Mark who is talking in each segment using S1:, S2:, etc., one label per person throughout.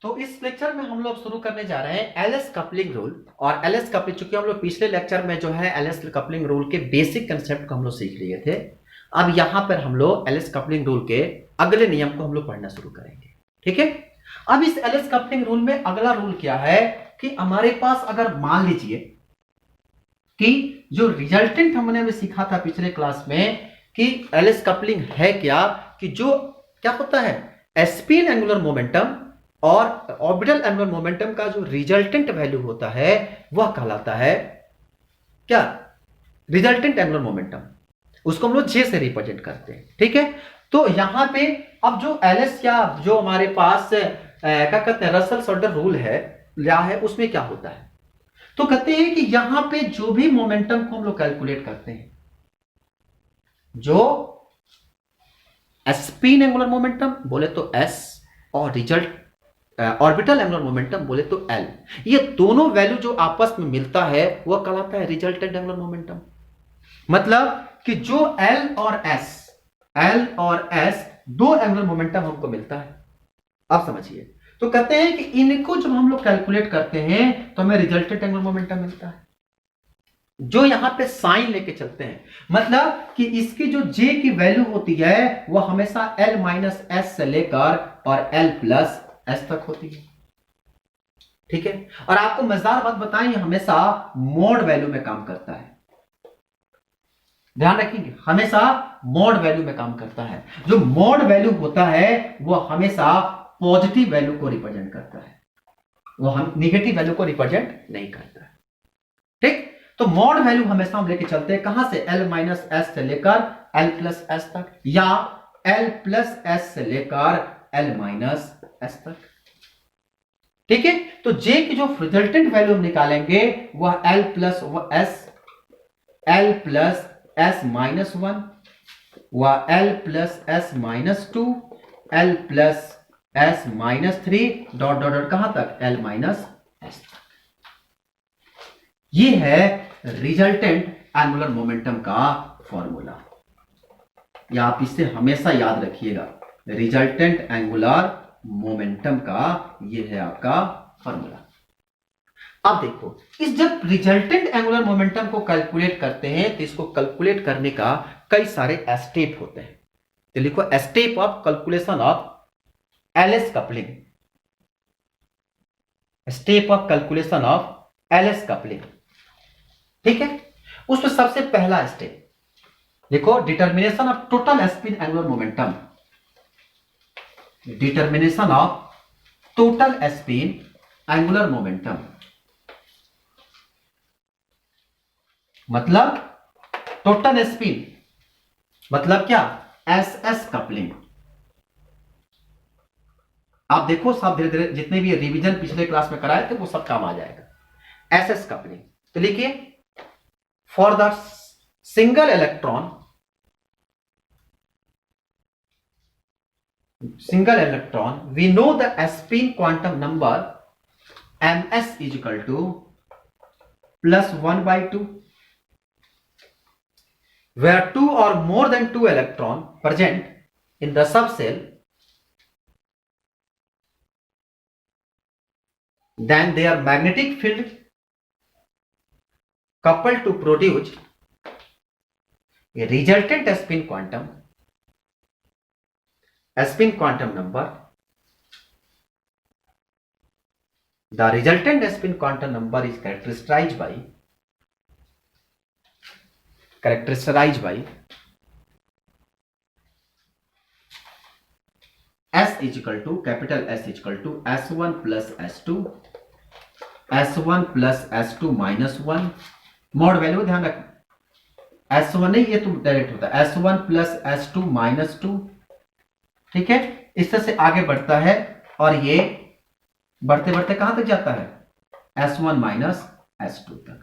S1: तो इस लेक्चर में हम लोग शुरू करने जा रहे हैं एलएस कपलिंग रूल। और एलएस कपलिंग, चूंकि हम लोग पिछले लेक्चर में जो है एलएस कपलिंग रूल के बेसिक कंसेप्ट को हम लोग सीख लिए थे, अब यहां पर हम लोग एलएस कपलिंग रूल के अगले नियम को हम लोग पढ़ना शुरू करेंगे। ठीक है, अब इस एलएस कपलिंग रूल में अगला रूल क्या है कि हमारे पास अगर मान लीजिए कि जो रिजल्टेंट हमने भी सीखा था पिछले क्लास में कि एलएस कपलिंग है क्या, कि जो क्या होता है स्पिन एंगुलर मोमेंटम और ऑर्बिटल एंगुलर मोमेंटम का जो रिजल्टेंट वैल्यू होता है वह कहलाता है क्या, रिजल्टेंट एंगुलर मोमेंटम। उसको हम लोग जे से रिप्रेजेंट करते हैं। ठीक है, तो यहां पे अब जो एलएस या जो हमारे पास क्या कहते हैं रसल सॉल्डर रूल है लिया है, उसमें क्या होता है, तो कहते हैं कि यहां पे जो भी मोमेंटम को हम लोग कैलकुलेट करते हैं, जो स्पिन एंगुलर मोमेंटम बोले तो एस और रिजल्ट ऑर्बिटल एंगुलर मोमेंटम बोले तो एल, ये दोनों वैल्यू जो आपस में मिलता है वह कहलाता है रिजल्टेंट एंगुलर मोमेंटम। मतलब कि जो एल और एस दो एंगुलर मोमेंटम हमको मिलता है। अब समझिए, तो कहते हैं कि इनको जब हम लोग कैलकुलेट करते हैं तो हमें रिजल्टेंट एंगुलर मोमेंटम मिलता है, जो यहां पे साइन लेके चलते हैं। मतलब कि इसकी जो जे की वैल्यू होती है वह हमेशा एल माइनस एस से लेकर और एल प्लस एस तक होती है। ठीक है, और आपको मजेदार बात बताएं, हमेशा मोड वैल्यू में काम करता है। ध्यान रखेंगे, हमेशा मोड वैल्यू में काम करता है। जो मोड वैल्यू होता है वह हमेशा पॉजिटिव वैल्यू को रिप्रेजेंट करता है, वो हम निगेटिव वैल्यू को रिप्रेजेंट नहीं करता है। ठीक, तो मोड वैल्यू हमेशा हम लेके चलते हैं कहां से, एल माइनस एस से लेकर एल प्लस एस तक, या एल प्लस एस से लेकर एल माइनस एस तक। ठीक है, तो जे की जो रिजल्टेंट वैल्यू हम निकालेंगे वह L plus S minus one, वह L plus S minus two, L plus S minus three, dot dot dot कहां तक, एल माइनस एस तक। ये है रिजल्टेंट एंगुलर मोमेंटम का फॉर्मूला, या आप इसे हमेशा याद रखिएगा, रिजल्टेंट एंगुलर मोमेंटम का ये है आपका फॉर्मूला। अब देखो, इस जब रिजल्टेंट एंगुलर मोमेंटम को कैलकुलेट करते हैं तो इसको कैलकुलेट करने का कई सारे स्टेप होते हैं। तो लिखो step of calculation of LS coupling, step of calculation of LS coupling. ठीक है, उसमें सबसे पहला स्टेप देखो, determination of total spin angular momentum, determination of total spin angular momentum. मतलब टोटल स्पिन मतलब क्या, एस एस कपलिंग। आप देखो सब धीरे धीरे जितने भी रिवीजन पिछले क्लास में कराए थे वो सब काम आ जाएगा। एस एस कपलिंग, तो लिखिए, for the single electron we know the spin quantum number ms is equal to plus 1 by 2, where 2 or more than 2 electron present in the subcell, then their magnetic field coupled to produce a resultant spin quantum number. The resultant spin quantum number is characterized by S is equal to, capital S is equal to S1 plus S2, S1 plus S2 minus 1, mode value ध्यान रखना, S1 नहीं, ये तो direct होता है S1 plus S2 minus 2। ठीक है, इस तरह से आगे बढ़ता है और ये बढ़ते बढ़ते कहां तक जाता है, S1 माइनस S2 तक।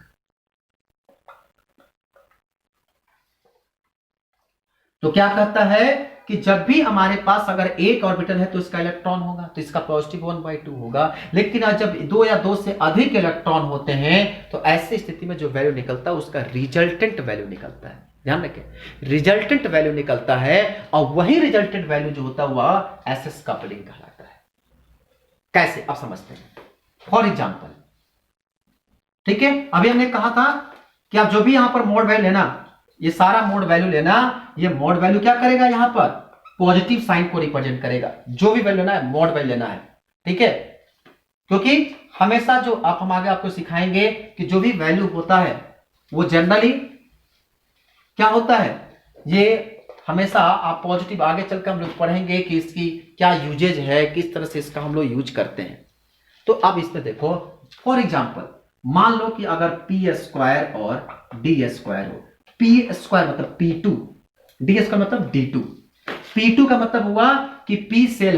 S1: तो क्या कहता है कि जब भी हमारे पास अगर एक ऑर्बिटल है तो इसका इलेक्ट्रॉन होगा, तो इसका पॉजिटिव 1/2 होगा। लेकिन जब दो या दो से अधिक इलेक्ट्रॉन होते हैं तो ऐसी स्थिति में जो वैल्यू निकलता है उसका रिजल्टेंट वैल्यू निकलता है। ध्यान रखें, रिजल्टेंट वैल्यू निकलता है और वही रिजल्टेंट वैल्यू जो होता है वह एसएस कपलिंग कहलाता है। कैसे अब समझते हैं। फॉर एग्जाम्पल, ठीक है, अभी हमने कहा था कि आप जो भी यहां पर मोड वैल्यू लेना, ये सारा मोड वैल्यू लेना, ये मोड वैल्यू क्या करेगा, यहां पर पॉजिटिव साइन को रिप्रेजेंट करेगा। जो भी वैल्यू लेना है मोड वैल्यू लेना है, ठीक है, क्योंकि हमेशा जो हम आगे आपको सिखाएंगे कि जो भी वैल्यू होता है वो जनरली क्या होता है, ये हमेशा आप पॉजिटिव, आगे चलकर हम लोग पढ़ेंगे कि इसकी क्या यूजेज है, किस तरह से इसका हम लोग यूज करते हैं। तो अब इसमें देखो, फॉर एग्जाम्पल मान लो कि अगर पी स्क्वायर और डी स्क्वायर हो, पी स्क्वायर मतलब P2, डी स्क्वायर मतलब D2। P2 का मतलब हुआ कि P सेल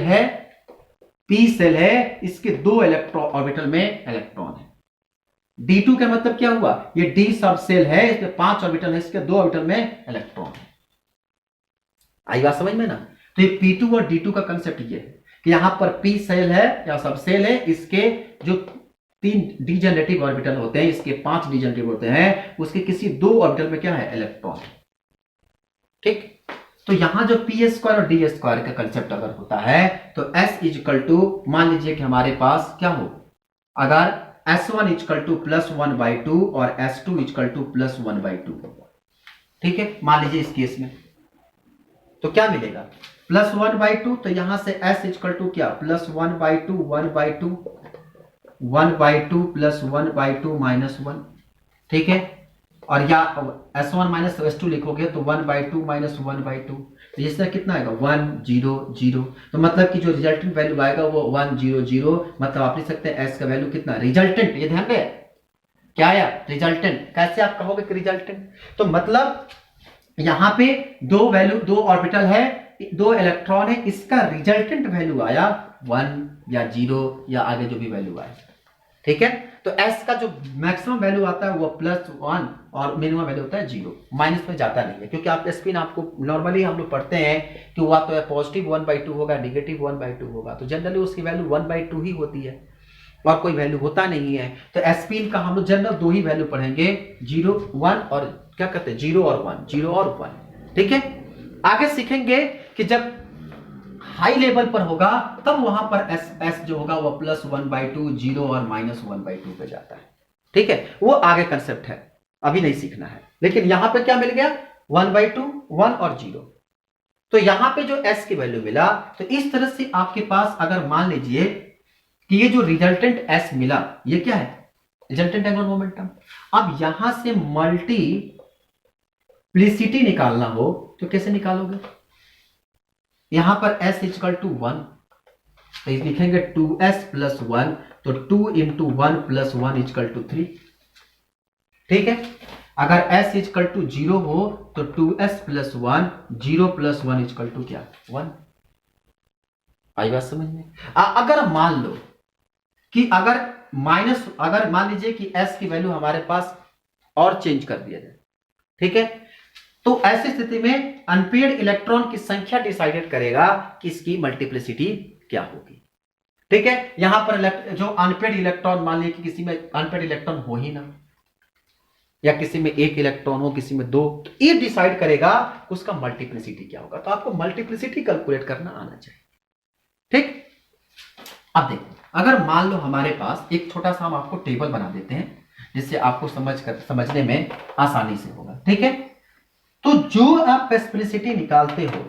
S1: है, इसके 2 इलेक्ट्रॉन ऑर्बिटल में इलेक्ट्रॉन है। D2 का मतलब क्या हुआ, ये D सब सेल है, इसके 5 ऑर्बिटल है, इसके 2 ऑर्बिटल में इलेक्ट्रॉन है। आई बात समझ में ना। तो ये P2 और D2 का कंसेप्ट ये है कि यहां पर P सेल है या सब सेल है, इसके जो 3 डिजेनरेटिव ऑर्बिटल होते हैं, इसके 5 डिजेनरेटिव होते हैं, उसके किसी 2 ऑर्बिटल में क्या है, इलेक्ट्रॉन। ठीक, तो यहां जो पी स्क्वायर और डी स्क्वायर का कंसेप्ट अगर होता है तो एस इजकल टू, मान लीजिए कि हमारे पास क्या हो, अगर S1 इजकल टू +1/2 और S2 इजकल टू +1/2, ठीक है, मान लीजिए इस केस में तो क्या मिलेगा, +1/2, तो यहां से S इजकल टू क्या, +1/2 1/2 1/2 +1/2 -1, ठीक है, और या S1 माइनस S2 लिखोगे तो 1/2 -1/2, तो इससे कितना आएगा 1 0 0, तो मतलब कि जो रिजल्टेंट वैल्यू आएगा वो 1 0 0, मतलब आप लिख सकते हैं S का वैल्यू कितना, रिजल्टेंट, ये ध्यान रहे क्या आया, रिजल्टेंट। कैसे आप कहोगे कि रिजल्टेंट, तो मतलब यहां पे 2 वैल्यू, 2 ऑर्बिटल है, 2 इलेक्ट्रॉन है, इसका रिजल्टेंट वैल्यू आया 1 या 0 या आगे जो भी वैल्यू आए, ठीक है। तो S का जो मैक्सिमम वैल्यू आता है वो +1 और मिनिमम वैल्यू होता है 0, माइनस में जाता नहीं है, क्योंकि आप स्पिन आपको नॉर्मली हम लोग पढ़ते हैं कि हुआ तो पॉजिटिव 1/2 होगा, नेगेटिव 1/2 होगा, तो जनरली उसकी वैल्यू 1/2 ही होती है और कोई वैल्यू होता नहीं है। तो स्पिन का हम लोग जनरल 2 ही वैल्यू पढ़ेंगे, 0 1 और क्या कहते हैं 0 और 1, 0 और 1, ठीक है। आगे सीखेंगे कि जब हाई लेवल पर होगा तब वहां पर एस जो होगा वो +1/2 0 और -1/2 पे जाता है, ठीक है, वो आगे कंसेप्ट है, अभी नहीं सीखना है। लेकिन यहां पे क्या मिल गया, 1/2 1 और 0, तो यहां पे जो एस की वैल्यू मिला, तो इस तरह से आपके पास अगर मान लीजिए कि ये जो रिजल्टेंट एस मिला, ये क्या है, रिजल्टेंट एंगुलर मोमेंटम। अब यहां से मल्टीप्लिसिटी निकालना हो तो कैसे निकालोगे, यहां पर s इक्वल टू 1, तो लिखेंगे 2s + 1, तो 2 × 1 + 1 इक्वल टू 3, ठीक है। अगर s इक्वल टू 0 हो तो 2s + 1, 0 + 1 इक्वल टू क्या, 1। आई बात समझ में। अगर मान लो कि अगर मान लीजिए कि s की वैल्यू हमारे पास और चेंज कर दिया जाए, ठीक है, तो ऐसी स्थिति में अनपेयर्ड इलेक्ट्रॉन की संख्या डिसाइडेड करेगा कि इसकी मल्टीप्लिसिटी क्या होगी, ठीक है। यहां पर जो अनपेयर्ड इलेक्ट्रॉन, मान लीजिए कि किसी में अनपेयर्ड इलेक्ट्रॉन हो ही ना, या किसी में 1 इलेक्ट्रॉन हो, किसी में 2, तो ये डिसाइड करेगा उसका मल्टीप्लिसिटी क्या होगा। तो आपको मल्टीप्लिसिटी कैलकुलेट करना आना चाहिए, ठीक। अब देखो, अगर मान लो हमारे पास एक छोटा सा, हम आपको टेबल बना देते हैं जिससे आपको समझने में आसानी से होगा, ठीक है। तो जो आप स्पेसिफिसिटी निकालते हो,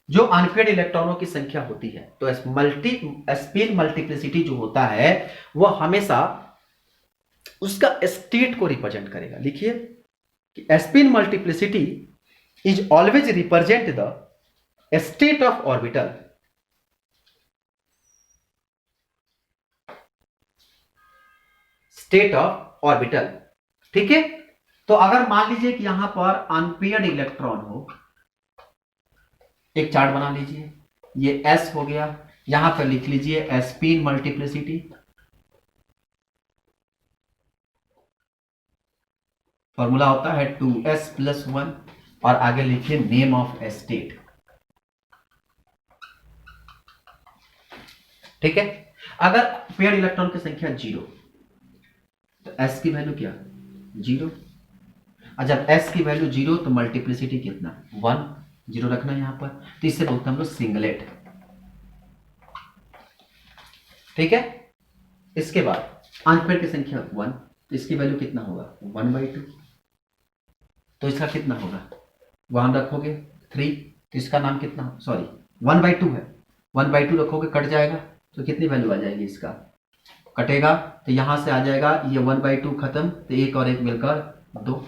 S1: जो अनपेयर्ड इलेक्ट्रॉनों की संख्या होती है, तो स्पिन मल्टीप्लिसिटी जो होता है वो हमेशा उसका स्टेट को रिप्रेजेंट करेगा। लिखिए कि spin multiplicity is always represent the state of orbital ठीक है। तो अगर मान लीजिए कि यहां पर अनपेयर्ड इलेक्ट्रॉन हो, एक चार्ट बना लीजिए, ये S हो गया, यहां पर लिख लीजिए स्पिन मल्टीप्लिसिटी, फॉर्मूला होता है 2s + 1, और आगे लिखिए नेम ऑफ स्टेट, ठीक है। अगर पेयर्ड इलेक्ट्रॉन की संख्या 0, तो S की वैल्यू क्या, 0, और जब S की वैल्यू 0 तो मल्टीप्लिसिटी कितना, 1, 0 रखना यहां पर, तो इससे बोलते हैं हम लोग सिंगलेट। ठीक है। इसके बाद अनपेड की संख्या 1, तो इसकी वैल्यू कितना होगा 1/2, तो इसका कितना होगा, वहां रखोगे 3, तो इसका नाम कितना, सॉरी 1/2 है, 1/2 रखोगे कट जाएगा, तो कितनी वैल्यू आ जाएगी, इसका कटेगा तो यहां से आ जाएगा ये 1/2 खत्म, तो एक और एक मिलकर 2,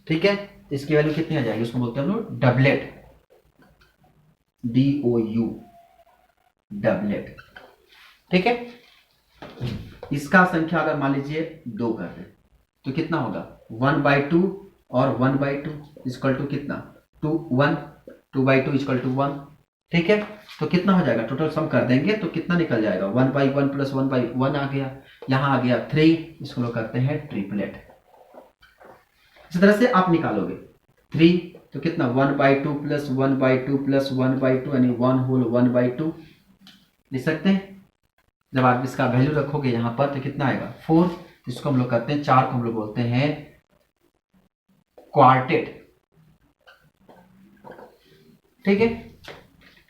S1: ठीक है। इसकी वैल्यू कितनी आ जाएगी, उसको बोलते हैं हम लोग डबलेट, DOU डबलेट, ठीक है। इसका संख्या अगर मान लीजिए 2 कर दे तो कितना होगा 1/2 और 1/2 इक्वल टू कितना 2, 1, 2/2 इक्वल टू 1, ठीक है। तो कितना हो जाएगा, टोटल सम कर देंगे तो कितना निकल जाएगा 1/1 प्लस 1/1 आ गया, यहां आ गया 3, इसको लोग करते हैं ट्रिपलेट। इस तरह से आप निकालोगे 3 तो कितना 1/2 प्लस 1/2 प्लस 1/2 यानी 1/2 लिख सकते हैं। जब आप इसका वैल्यू रखोगे यहां पर तो कितना आएगा 4, इसको हम लोग करते हैं 4 को हम लोग बोलते हैं क्वार्टेट, ठीक है।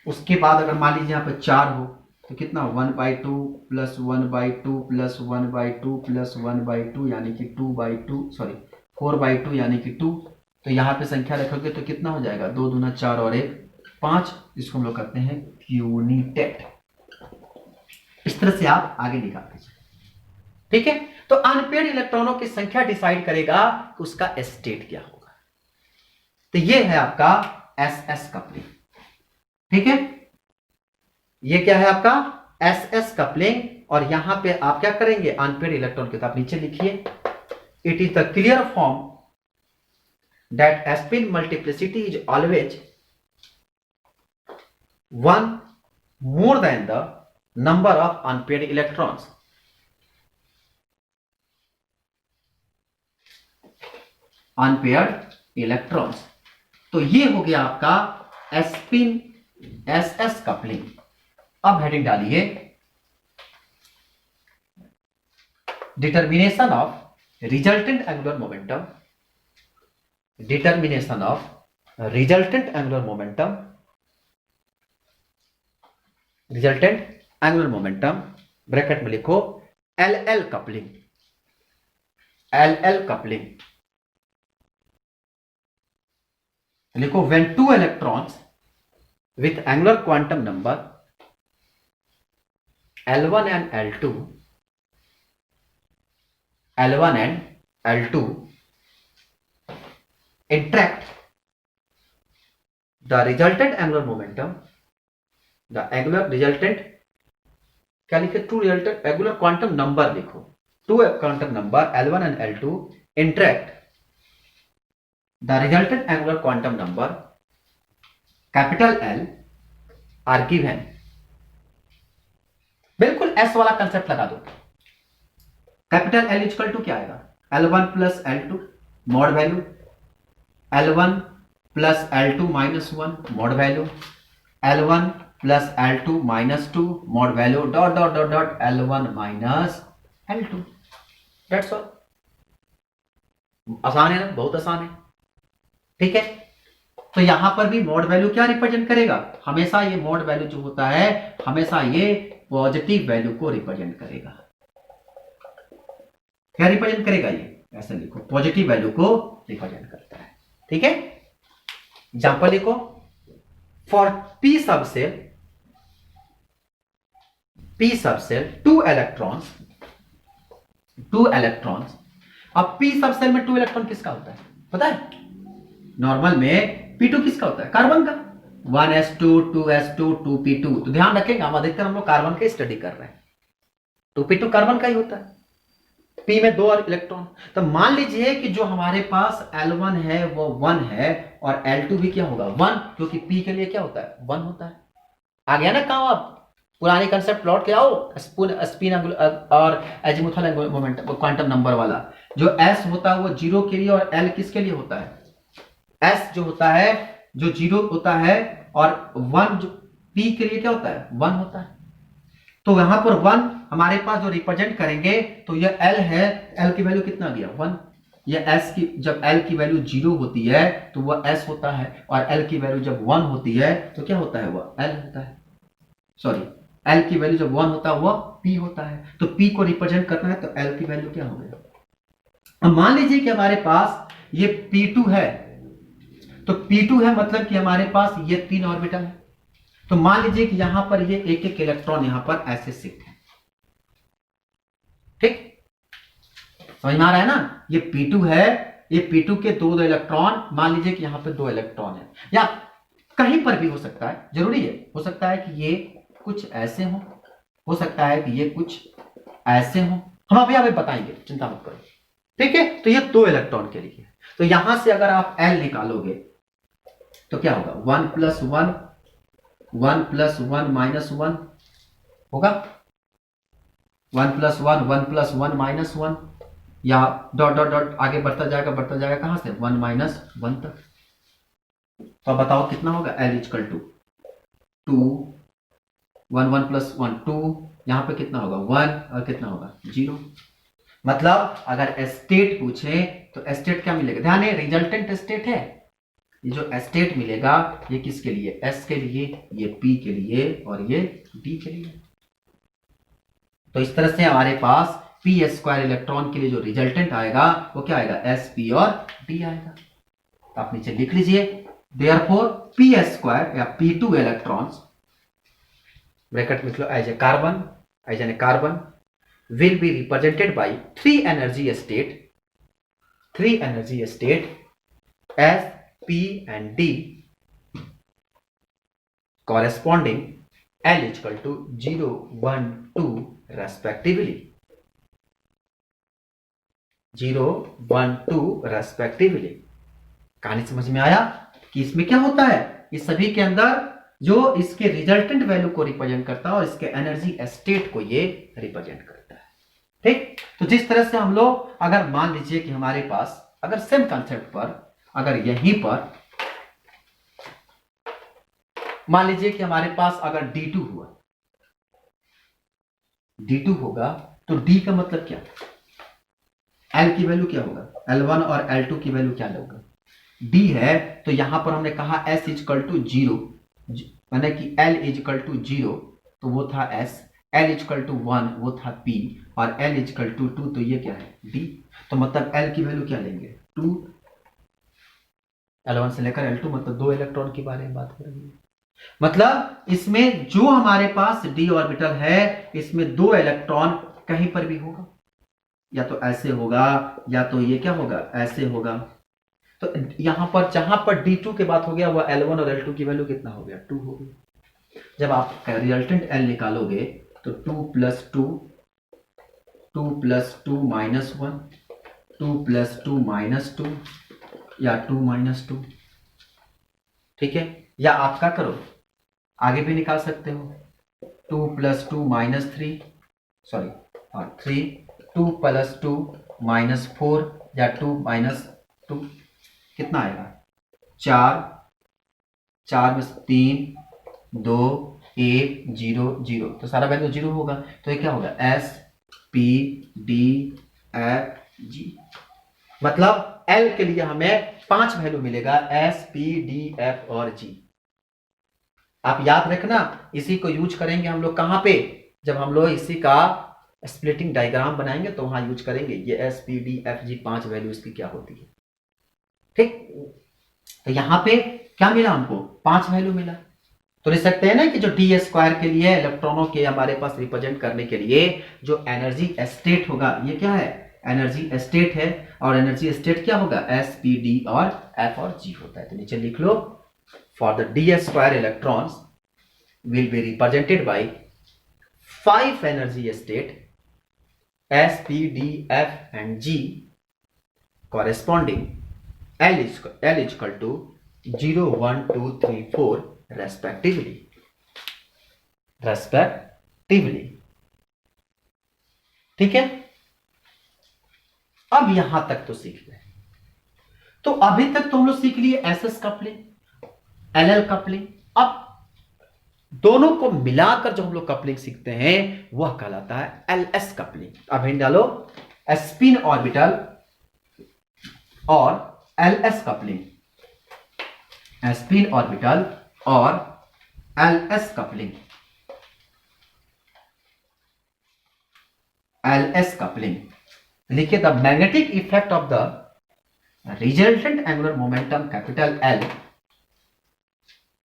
S1: उसके बाद अगर मान लीजिए यहां पर 4 हो तो कितना 1/2 प्लस 1/2 प्लस 1/2 प्लस 1/2 यानी कि 2/2, सॉरी 4/2 यानी कि 2, तो यहां पे संख्या रखोगे तो कितना हो जाएगा 2 दूना 4 और 1 5, इसको हम लोग करते हैं क्यूनिटेट। इस तरह से आप आगे निकाल दीजिए, ठीक है। तो अनपेड इलेक्ट्रॉनों की संख्या डिसाइड करेगा कि उसका स्टेट क्या होगा। तो ये है आपका SS कपलिंग, ठीक है। ये क्या है आपका SS कपलिंग, और यहां पे आप क्या करेंगे अनपेड इलेक्ट्रॉन के, तो आप नीचे लिखिए it is the clear form that spin multiplicity is always 1 more than the number of unpaired electrons. Unpaired electrons, तो ये हो गया आपका स्पिन SS कपलिंग। अब हेडिंग डालिए determination of resultant angular momentum, determination of resultant angular momentum, resultant angular momentum bracket में लिखो LL coupling, LL coupling लिखो when two electrons with angular quantum number L1 and L2, L1 and L2 interact, the resultant angular momentum, the angular resultant क्या लिखे two resultant angular quantum number लिखो, two quantum number L1 and L2 interact, the resultant angular quantum number capital L are given, बिल्कुल S वाला concept लगा दो, capital L equal to क्या आएगा L1 plus L2 mod value, L1 plus L2 minus 1 mod value, L1 plus L2 minus 2 mod value dot dot dot dot L1 minus L2, that's all. आसान है ना, बहुत आसान है, ठीक है। तो यहां पर भी मॉड वैल्यू क्या रिप्रेजेंट करेगा, हमेशा ये मॉड वैल्यू जो होता है हमेशा ये पॉजिटिव वैल्यू को रिप्रेजेंट करेगा। क्या रिप्रेजेंट करेगा, ये ऐसे लिखो पॉजिटिव वैल्यू को रिप्रेजेंट करता है, ठीक है। एग्जांपल लिखो फॉर P सबसेल 2 इलेक्ट्रॉन्स, अब P सबसेल में 2 इलेक्ट्रॉन किसका होता है पता है, नॉर्मल में P2 किसका होता है कार्बन का, 1s2 2s2 2p2, तो ध्यान रखेंगे हम अधिकतर हम लोग कार्बन का स्टडी कर रहे हैं, 2p2 कार्बन का ही होता है, P में 2 इलेक्ट्रॉन। तो मान लीजिए कि जो हमारे पास L1 है वो 1 है और L2 भी क्या होगा 1, क्योंकि P के लिए क्या होता है 1 होता है। आ गया ना काम, आप पुराने कंसेप्ट लौट के आओ, स्पिन और एजीमुथल मोमेंटम क्वांटम नंबर वाला, जो S होता है वो 0 के लिए और L किसके लिए होता है, S जो होता है जो 0 होता है और 1 जो P के लिए क्या होता है 1 होता है। तो यहां पर 1 हमारे पास जो रिप्रेजेंट करेंगे तो ये L है, L की वैल्यू कितना गया 1, ये S की जब L की वैल्यू 0 होती है तो वह S होता है और L की वैल्यू जब 1 होती है तो क्या होता है वह L होता है, सॉरी एल की वैल्यू जब 1 होता है वह पी होता है, तो पी को रिप्रेजेंट करना है तो एल की वैल्यू क्या हो गया। अब मान लीजिए कि हमारे पास ये P2 है, तो P2 है मतलब कि हमारे पास ये 3 ऑर्बिटल है, तो मान लीजिए कि यहां पर ये एक एक इलेक्ट्रॉन यहां पर ऐसे शिफ्ट है। ठीक, समझ में आ रहा है ना। ये P2 है, ये P2 के दो इलेक्ट्रॉन, मान लीजिए कि यहां पर 2 इलेक्ट्रॉन है, या कहीं पर भी हो सकता है, जरूरी है, हो सकता है कि ये कुछ ऐसे हो सकता है कि ये कुछ ऐसे हो, हम अभी बताएंगे, चिंता मत करो। ठीक है, तो ये 2 इलेक्ट्रॉन के लिए, तो यहां से अगर आप L निकालोगे तो क्या होगा, 1 + 1 1 + 1 - 1 होगा, 1 + 1 1 + 1 - 1, या डॉट डॉट डॉट आगे बढ़ता जाएगा कहां से 1 - 1 तक। तो अब बताओ कितना होगा, L = 2 1 1 + 1 2, यहां पे कितना होगा 1 और कितना होगा 0। मतलब अगर स्टेट पूछे तो स्टेट क्या मिलेगा, ध्यान है रिजल्टेंट स्टेट है, ये जो स्टेट मिलेगा ये किसके लिए, S के लिए, ये P के लिए और ये D के लिए। तो इस तरह से हमारे पास p² इलेक्ट्रॉन के लिए जो रिजल्टेंट आएगा वो क्या आएगा, S P और D आएगा। तो आप नीचे लिख लीजिए, देयरफॉर p² या P2 इलेक्ट्रॉन्स ब्रैकेट में as a carbon will be represented by 3 energy state S, P and D corresponding L = 0 1 2 respectively, 0 1 2 respectively। कहानी समझ में आया कि इसमें क्या होता है, इस सभी के अंदर जो इसके रिजल्टेंट वैल्यू को रिप्रेजेंट करता है और इसके एनर्जी स्टेट को ये रिप्रेजेंट करता है। ठीक, तो जिस तरह से हम लोग अगर मान लीजिए कि हमारे पास अगर सेम कंसेप्ट पर अगर यहीं पर मान लीजिए कि हमारे पास अगर D2 हुआ, D2 होगा तो D का मतलब क्या, L की वैल्यू क्या होगा, L1 और L2 की वैल्यू क्या होगा, D है, तो यहां पर हमने कहा S = 0, माने कि L = 0 तो वो था S, L = 1 वो था P और L = 2 तो ये क्या है D। तो मतलब L की वैल्यू क्या लेंगे 2, L1 से लेकर L2, मतलब 2 इलेक्ट्रॉन के बारे में बात करेंगे। मतलब इसमें जो हमारे पास D ऑर्बिटल है इसमें 2 इलेक्ट्रॉन कहीं पर भी होगा, या तो ऐसे होगा या तो ये क्या होगा ऐसे होगा। तो यहां पर जहां पर D2 के बात हो गया वह L1 और L2 की वैल्यू कितना हो गया 2 हो गया। जब आप रिजल्टेंट L निकालोगे तो 2 + 2 2 + 2 - 1 2 + 2 - 2 या 2 - 2। ठीक है, या आप क्या करो आगे भी निकाल सकते हो, 2 + 2 - 3 सॉरी 3 2 + 2 - 4 या 2 - 2 कितना आएगा 4 4 में से 3 2 1 0 0, तो सारा वैल्यू 0 होगा। तो ये क्या होगा S P D F G, मतलब L के लिए हमें 5 वैल्यू मिलेगा S P D F और G। आप याद रखना इसी को यूज करेंगे हम लोग कहां पे, जब हम लोग इसी का स्प्लिटिंग डायग्राम बनाएंगे तो वहां यूज करेंगे, ये S P D F G 5 value इसकी क्या होती है। ठीक, तो यहां पे क्या मिला हमको 5 वैल्यू मिला। तो लिख सकते हैं ना कि जो D² के लिए इलेक्ट्रॉनों के हमारे पास रिप्रेजेंट करने के लिए जो एनर्जी स्टेट होगा ये क्या है एनर्जी स्टेट है, और एनर्जी स्टेट क्या होगा S P D और F और G होता है। तो नीचे लिख लो, for the D² electrons will be represented by 5 energy state S P D F and G corresponding L equal to 0 1 2 3 4 respectively। ठीक है, अब यहां तक तो सीख गए। तो अभी तक तो हम लोग सीख लिए SS कपलिंग LL कपलिंग। अब दोनों को मिलाकर जो हम लोग कपलिंग सीखते हैं वह कहलाता है LS कपलिंग। अब इन डालो स्पिन ऑर्बिटल और LS कपलिंग, स्पिन ऑर्बिटल और LS coupling. L S coupling, लिखिए the magnetic effect of the resultant angular momentum capital L,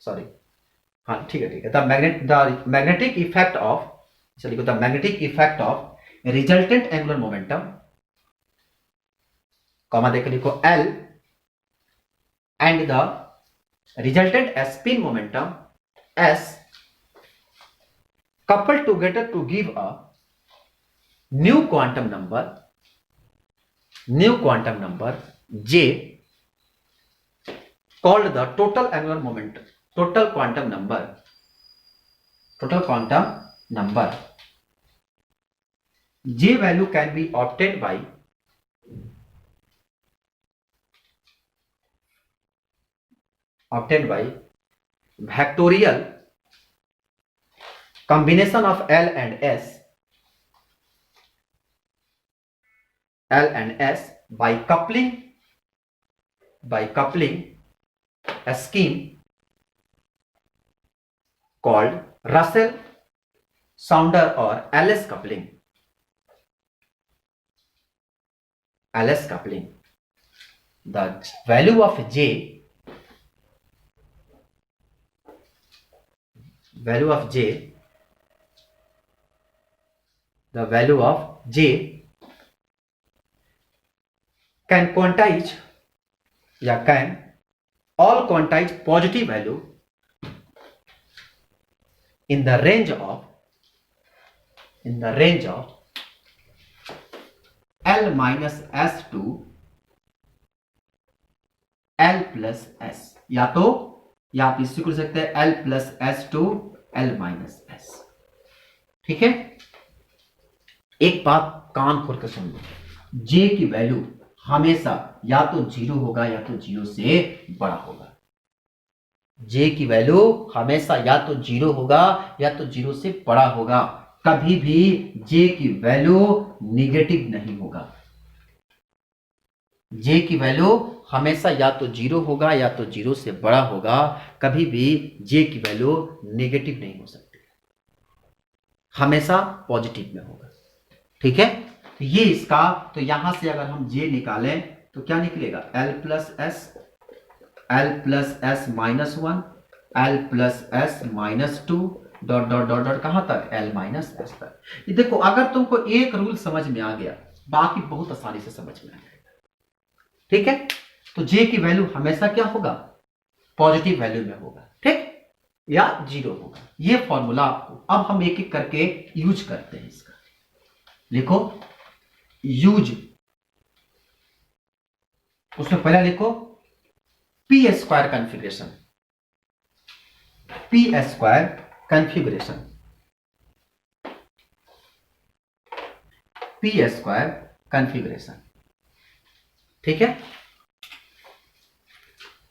S1: sorry हाँ ठीक है, द मैग्नेटिक इफेक्ट ऑफ, चलिए the magnetic effect of resultant angular momentum, comma देकर लिखो L and the resultant spin momentum S coupled together to give a new quantum number j called the total angular momentum, total quantum number. J value can be obtained by factorial combination of L and S by coupling a scheme called Russell-Sounder or LS coupling. The value of J can quantize या can all quantize positive value in the range of L minus S to L plus S, या आप इससे कर सकते हैं L plus S to L minus S। ठीक है, एक बात कान खोल कर सुन लो, J की वैल्यू हमेशा या तो 0 होगा या तो 0 से बड़ा होगा। J की वैल्यू हमेशा या तो 0 होगा या तो 0 से बड़ा होगा, कभी भी J की वैल्यू निगेटिव नहीं होगा। J की वैल्यू हमेशा या तो 0 होगा या तो 0 से बड़ा होगा, कभी भी J की वैल्यू नेगेटिव नहीं हो सकती, हमेशा पॉजिटिव में होगा। ठीक है, तो ये इसका, तो यहां से अगर हम J निकालें तो क्या निकलेगा, L plus S minus 1, L plus S minus 2, dot dot dot dot कहां तक, L माइनस S तक। ये देखो, अगर तुमको एक रूल समझ में आ गया, बाकी बहुत आसानी से समझ में आ जाएगा। ठीक है, तो J की वैल्यू हमेशा क्या होगा, पॉजिटिव वैल्यू में होगा, ठीक, या 0 होगा। ये फॉर्मूला आपको अब हम एक एक करके यूज करते हैं। इसका लिखो यूज, उसमें पहला लिखो पी स्क्वायर कॉन्फ़िगरेशन, ठीक है,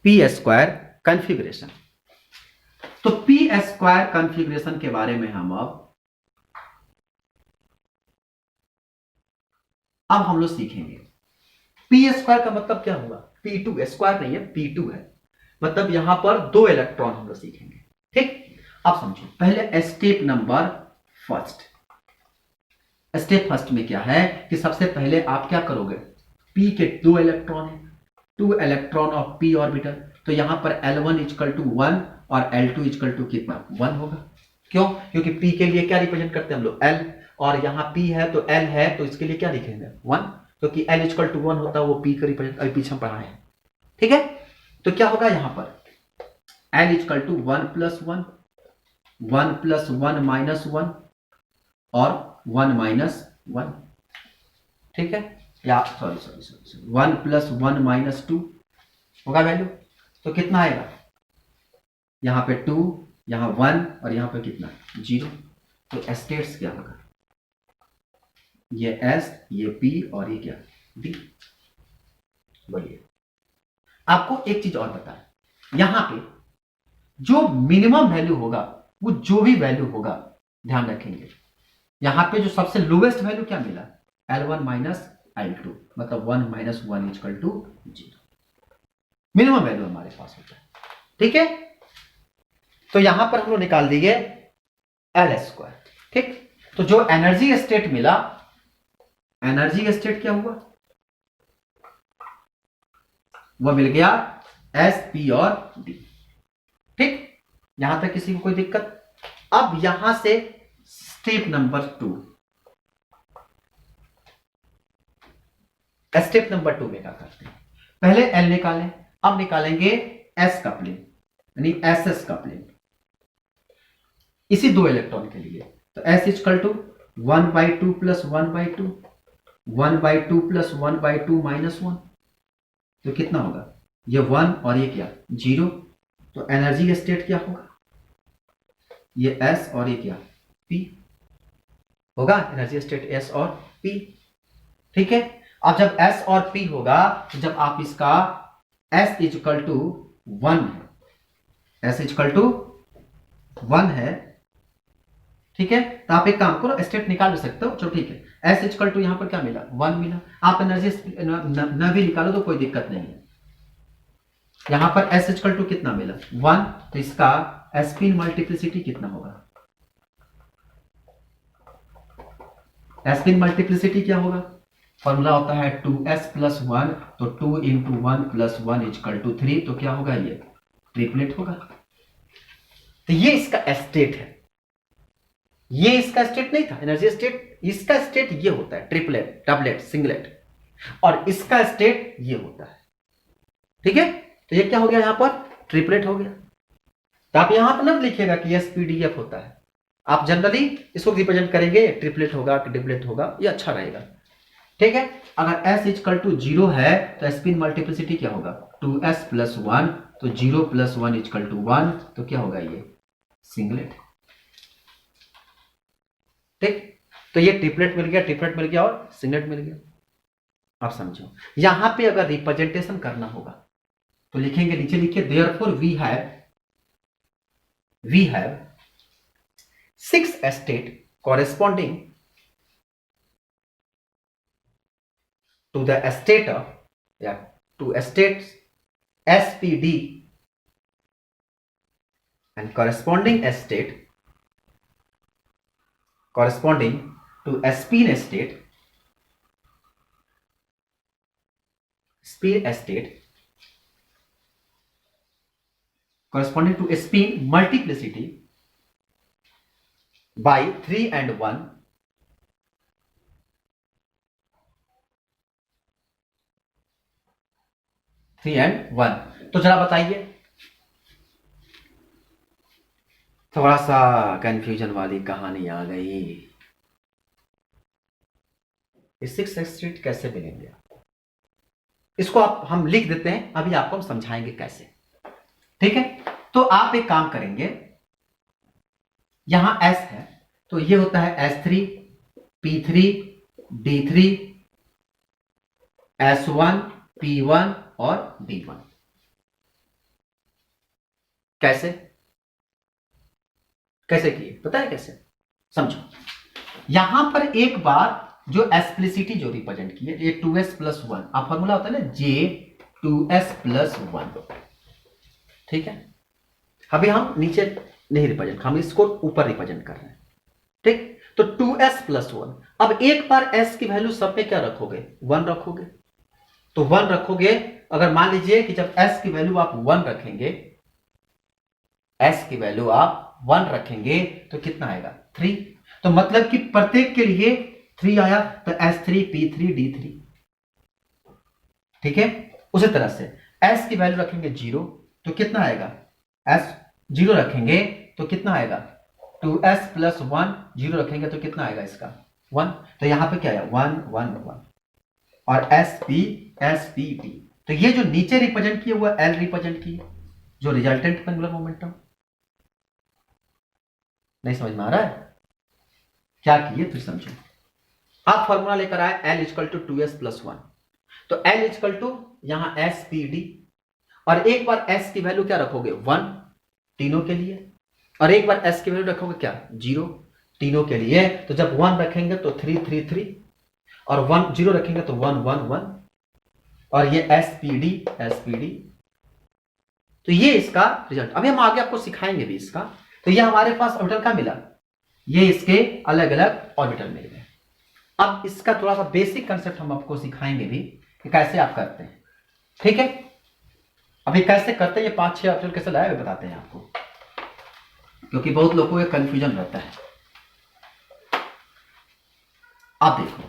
S1: पी स्क्वायर कॉन्फ़िगरेशन। तो पी स्क्वायर कॉन्फ़िगरेशन के बारे में अब हम लोग सीखेंगे। पी स्क्वायर का मतलब क्या हुआ, P2 स्क्वायर नहीं है, P2 है, मतलब यहां पर 2 इलेक्ट्रॉन हम लोग सीखेंगे। ठीक, अब समझो, पहले step number first. Step first में क्या है कि सबसे पहले आप क्या करोगे, P के 2 इलेक्ट्रॉन है, 2 इलेक्ट्रॉन ऑफ P ऑर्बिटल, तो यहां पर L1 इक्वल टू 1 और L2 इक्वल टू कितना, 1 होगा। क्यों, क्योंकि P के लिए क्या रिप्रेजेंट करते हैं हम लोग, L, और यहां P है तो L है, तो इसके लिए क्या लिखेंगे, 1, क्योंकि L इक्वल टू 1 होता है, वो P का रिप्रेजेंट अभी पीछे पढ़ा है। ठीक है, तो क्या होगा यहां पर L equal to 1 plus 1, 1 plus 1 minus 1 और 1 माइनस 1। ठीक है, या सॉरी 1 प्लस 1 माइनस 2 होगा वैल्यू, तो कितना आएगा, यहां पे 2, यहां 1 और यहां पे कितना, 0। तो स्टेट्स क्या होगा, ये S, ये P और ये क्या, D। बोलिए, आपको एक चीज और बता, यहां पे जो मिनिमम वैल्यू होगा, वो जो भी वैल्यू होगा, ध्यान रखेंगे, यहां पे जो सबसे लोवेस्ट वैल्यू क्या मिला, L1 माइनस L2, मतलब 1 minus 1 equal to 0, minimum value हमारे पास होता है। ठीक है, तो यहां पर हम लोग निकाल दिए L स्क्वायर। ठीक, तो जो एनर्जी स्टेट मिला एनर्जी स्टेट क्या हुआ, वो मिल गया एस पी और डी। ठीक, यहां तक किसी को कोई दिक्कत? अब यहां से स्टेप नंबर 2, स्टेप नंबर 2 में क्या करते हैं, पहले एल निकालें, अब निकालेंगे एस कपलिंग यानी एस एस कपलिंग इसी 2 इलेक्ट्रॉन के लिए। तो S equal to 1/2 plus 1/2, 1/2 plus 1/2 minus 1, तो कितना होगा, ये 1 और ये क्या 0, तो एनर्जी स्टेट क्या होगा, ये एस और ये क्या पी होगा, एनर्जी स्टेट एस और पी। ठीक है, अब जब एस और पी होगा तो जब आप इसका एस इजकल टू 1 है, एस इजकल टू 1 है, ठीक है, तो आप एक काम करो स्टेट निकाल भी सकते हो, चलो ठीक है, एस इजकल टू यहां पर क्या मिला 1 मिला, आप एनर्जी न भी निकालो तो कोई दिक्कत नहीं है। यहां पर एस इजकल टू कितना मिला 1, तो इसका एस्पिन मल्टीप्लिसिटी कितना होगा, एस्पिन मल्टीप्लिसिटी क्या होगा, फॉर्मूला होता है 2s प्लस 1, तो 2 इंटू 1 प्लस 1 इजकल टू 3, तो क्या होगा ये ट्रिपलेट होगा। तो ये इसका स्टेट है, ये इसका स्टेट नहीं था एनर्जी स्टेट, इसका स्टेट ये होता है ट्रिपलेट, डबलेट, सिंगलेट, और इसका स्टेट ये होता है। ठीक है, तो ये क्या हो गया यहां पर ट्रिपलेट हो गया। तो आप यहां पर ना लिखिएगा कि एसपीडीएफ होता है, आप जनरली इसको रिप्रेजेंट करेंगे ट्रिपलेट होगा कि डिप्लेट होगा, ये अच्छा रहेगा। ठीक है, अगर s इजकल टू 0 है तो स्पिन मल्टीप्लिसिटी क्या होगा 2s प्लस 1, तो 0 प्लस 1 इजकल टू 1, तो क्या होगा ये सिंगलेट। ठीक, तो ये ट्रिपलेट मिल गया, ट्रिपलेट मिल गया और सिंगलेट मिल गया। आप समझो, यहां पे अगर रिप्रेजेंटेशन करना होगा तो लिखेंगे, नीचे लिखिए therefore we have 6 state corresponding to the state of, yeah, to states SPD and corresponding state corresponding to spin state corresponding to spin multiplicity by 3 and 1 3 and 1। तो जरा बताइए, थोड़ा सा कंफ्यूजन वाली कहानी आ गई, इस 6 स्टेट कैसे मिलेंगे आपको, इसको आप हम लिख देते हैं, अभी आपको हम समझाएंगे कैसे। ठीक है, तो आप एक काम करेंगे, यहां S है तो ये होता है S3, P3, D3, S1, P1 और D1। कैसे कैसे किए पता है कैसे, समझो, यहां पर एक बार जो एक्सप्लिसिटी जो रिप्रेजेंट की है ये 2s प्लस 1, आप फॉर्मूला होता है ना J2s प्लस 1। ठीक है, अभी हम नीचे नहीं रिप्रेजेंट, हम इसको ऊपर रिप्रेजेंट कर रहे हैं। ठीक, तो 2s प्लस 1, अब एक बार s की वैल्यू सब में क्या रखोगे 1 रखोगे, तो 1 रखोगे, अगर मान लीजिए कि जब s की वैल्यू आप 1 रखेंगे, s की वैल्यू आप 1 रखेंगे तो कितना आएगा 3, तो मतलब कि प्रत्येक के लिए 3 आया, तो S3 P3 D3। ठीक है, उसी तरह से s की वैल्यू रखेंगे 0 तो कितना आएगा, s 0 रखेंगे तो कितना आएगा 2s प्लस 1, 0 रखेंगे तो कितना आएगा इसका 1, तो यहां पे क्या आया 1 1 1, और SP D। तो ये जो नीचे रिप्रेजेंट किए हुआ L रिप्रेजेंट किए, जो रिजल्टेंट एंगुलर मोमेंटम, नहीं समझ में आ रहा है क्या किए, फिर समझो। आप फॉर्मूला लेकर आए L equal to 2s plus 1, तो L इजकल टू यहां SPD, और एक बार s की वैल्यू क्या रखोगे 1 तीनों के लिए, और एक बार s की वैल्यू रखोगे क्या 0 तीनों के लिए, तो जब 1 रखेंगे तो 3 3 3, और 1 0 रखेंगे तो 1 1 1, और ये SPD। तो ये इसका रिजल्ट, अभी हम आगे आपको सिखाएंगे भी इसका। तो ये हमारे पास ऑर्बिटल का मिला, ये इसके अलग अलग ऑर्बिटल मिल गए। अब इसका थोड़ा सा बेसिक कंसेप्ट हम आपको सिखाएंगे भी कि कैसे आप करते हैं, ठीक है। अभी कैसे करते हैं, ये 5-6 ऑप्शन कैसे लाए हुए बताते हैं आपको, क्योंकि बहुत लोगों को ये कंफ्यूजन रहता है। अब देखो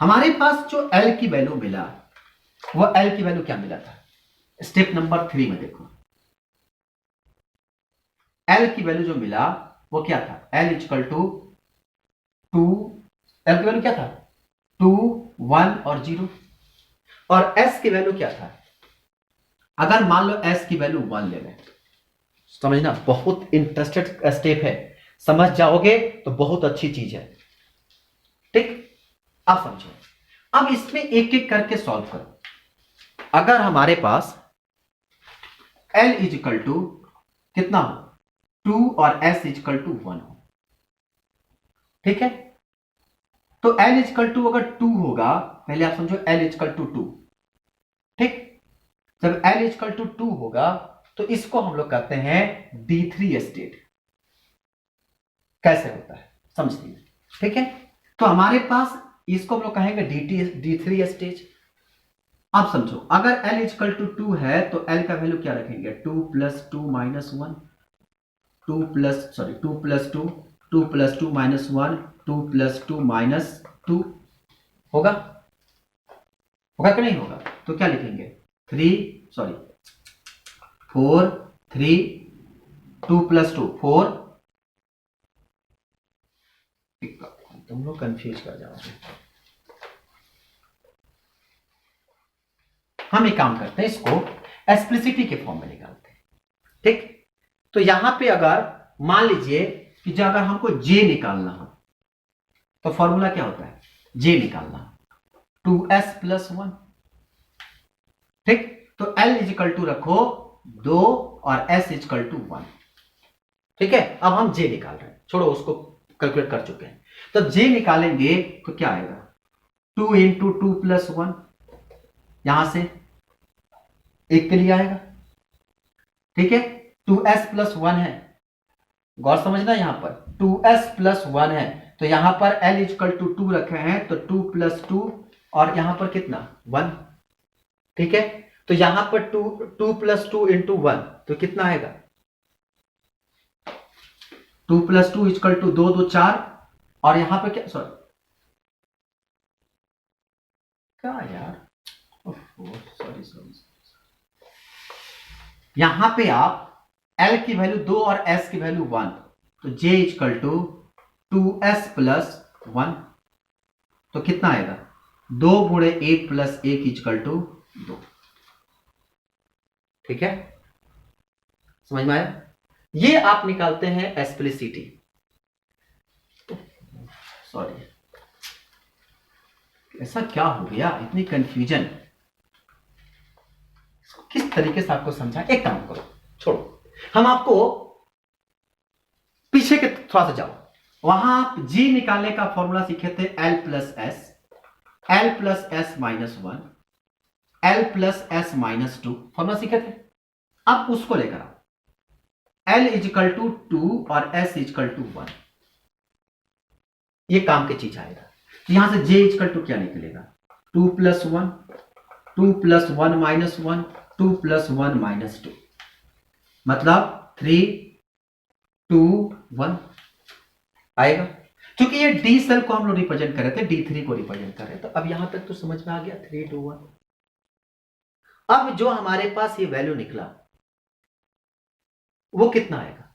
S1: हमारे पास जो L की वैल्यू मिला, वो L की वैल्यू क्या मिला था स्टेप नंबर 3 में। देखो L की वैल्यू जो मिला वो क्या था, L इक्वल टू 2, L की वैल्यू क्या था 2, 1 और 0। और S की वैल्यू क्या था, अगर मान लो S की वैल्यू 1 ले लें, समझना बहुत इंटरेस्टेड स्टेप है, समझ जाओगे तो बहुत अच्छी चीज है, ठीक। अब समझो, अब इसमें एक एक करके सॉल्व करो। अगर हमारे पास L इज इक्वल टू कितना हो 2 और S इक्वल टू 1 हो, ठीक है। तो L इक्वल टू अगर 2 होगा, पहले आप समझो L इक्वल टू 2, ठीक। जब L इक्वल टू 2 होगा तो इसको हम लोग कहते हैं D3 स्टेट। कैसे होता है समझते हैं, ठीक है। तो हमारे पास इसको हम लोग कहेंगे D3 स्टेज। आप समझो अगर L इक्वल टू 2 है तो L का वैल्यू क्या रखेंगे 2 plus 2 minus 1, 2 plus 2, 2 plus 2 minus 1, 2 plus 2 minus 2 होगा, होगा कि नहीं होगा। तो क्या लिखेंगे 4, 3, 2 प्लस 2 4। तुम लोग कंफ्यूज कर जाओगे। हम एक काम करते हैं, इसको एक्सप्लिसिटी के फॉर्म में निकालते हैं, ठीक। तो यहां पे अगर मान लीजिए कि जो अगर हमको J निकालना हो तो फॉर्मूला क्या होता है, J निकालना 2S प्लस 1, ठीक। तो L इजिकल टू रखो 2 और S इजिकल टू 1, ठीक है। अब हम J निकाल रहे हैं, छोड़ो उसको कैलकुलेट कर चुके हैं। तो J निकालेंगे तो क्या आएगा 2 इंटू 2 प्लस 1, यहां से एक के लिए आएगा, ठीक है। 2S प्लस 1 है, गौर समझना, यहां पर 2S प्लस 1 है तो यहां पर L इक्वल टू 2 रखे हैं तो 2 प्लस 2 और यहां पर कितना 1, ठीक है। तो यहां पर 2 प्लस 2 इंटू 1 तो कितना आएगा 2 प्लस 2 इक्वल टू 2 2 4 और यहां पर क्या, सॉरी क्या यार, सॉरी यहां पे आप L की वैल्यू 2 और S की वैल्यू 1, तो J equal to 2S plus 1, तो कितना आएगा 2 गुणे 1 प्लस 1 इक्वल टू 2, ठीक है। समझ में आया, ये आप निकालते हैं एक्सप्लिसिटी। सॉरी ऐसा क्या हो गया, इतनी कंफ्यूजन, किस तरीके से आपको समझा। एक काम करो, छोड़ो, हम आपको पीछे के थोड़ा सा जाओ, वहां आप G निकालने का फॉर्मूला सीखे थे L plus S, L plus S minus 1, L plus S minus 2 formula सीखे थे। अब उसको लेकर आओ L इजिकल टू 2 और S इजिकल टू 1, ये काम की चीज आएगा। तो यहां से J इजिकल टू क्या निकलेगा 2 plus 1, 2 plus 1 minus 1, 2 plus 1 minus 2, मतलब 3 2 1 आएगा। क्योंकि ये डी सेल को हम लोग रिप्रेजेंट कर रहे थे, D3 को रिप्रेजेंट कर रहे थे। तो अब यहां तक तो समझ में आ गया 3 2 1। अब जो हमारे पास ये वैल्यू निकला वो कितना आएगा,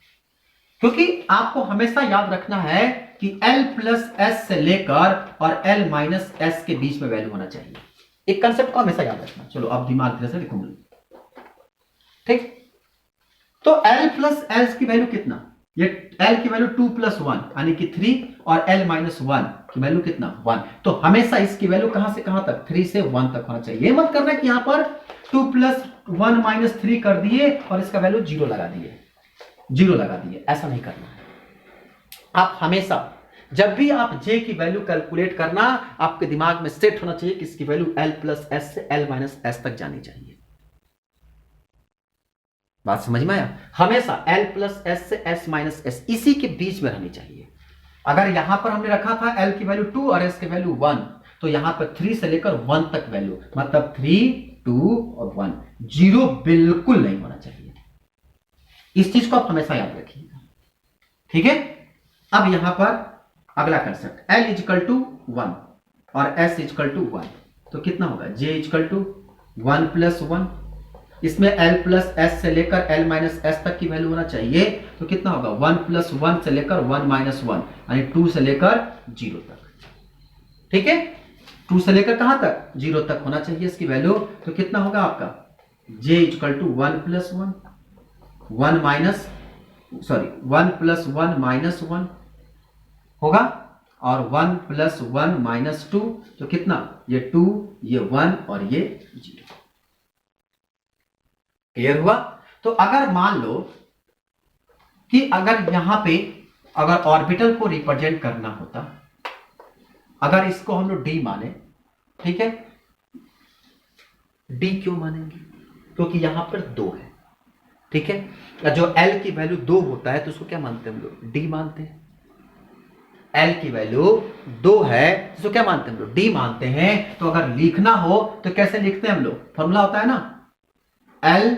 S1: क्योंकि आपको हमेशा याद रखना है कि L प्लस एस से लेकर और L माइनस एस के बीच में वैल्यू होना चाहिए। एक कंसेप्ट को हमेशा याद रखना। चलो अब दिमाग धीरे से लिखूंगा, ठीक। तो L प्लस एस की वैल्यू कितना, ये L की वैल्यू 2 प्लस 1 यानी कि 3 और L माइनस 1 की वैल्यू कितना 1। तो हमेशा इसकी वैल्यू कहां से कहां तक 3 से 1 तक होना चाहिए। ये मत करना कि यहां पर 2 प्लस 1 माइनस 3 कर दिए और इसका वैल्यू 0 लगा दिए, 0 लगा दिए, ऐसा नहीं करना है। आप हमेशा जब भी आप J की वैल्यू कैलकुलेट करना, आपके दिमाग में सेट होना चाहिए कि इसकी वैल्यू L प्लस एस से L माइनस एस तक जानी चाहिए। बात समझ में आया, हमेशा L प्लस एस से S माइनस एस इसी के बीच में रहनी चाहिए। अगर यहां पर हमने रखा था L की वैल्यू 2 और S की वैल्यू 1, तो यहां पर 3 से लेकर 1 तक वैल्यू, मतलब 3, 2 और 1, 0 बिल्कुल नहीं होना चाहिए। इस चीज को आप हमेशा याद रखिएगा, ठीक है। अब यहां पर अगला कंसेप्ट, L इजकल टू 1 और S इजकल टू 1, तो कितना होगा, J इजकल टू 1 प्लस 1, इसमें L प्लस S से लेकर L माइनस S तक की वैल्यू होना चाहिए, तो कितना होगा 1 प्लस 1 से लेकर 1 माइनस 1, यानी 2 से लेकर 0 तक, ठीक है। 2 से लेकर कहां तक, 0 तक होना चाहिए इसकी वैल्यू, तो कितना होगा आपका J equal to 1 plus 1, 1 minus, sorry 1 plus 1 minus 1 होगा, और 1 प्लस 1 माइनस 2, तो कितना, ये 2, ये 1 और ये 0। क्लियर हुआ। तो अगर मान लो कि अगर यहां पे अगर ऑर्बिटल को रिप्रेजेंट करना होता, अगर इसको हम लोग डी माने, ठीक है, डी क्यों मानेंगे, क्योंकि यहां पर 2 है, ठीक है। जो L की वैल्यू 2 होता है तो उसको क्या मानते हैं हम लोग, डी मानते हैं। L की वैल्यू 2 है तो उसको क्या मानते हैं हम लोग, डी मानते हैं। तो अगर लिखना हो तो कैसे लिखते हैं हम लोग, फॉर्मूला होता है ना L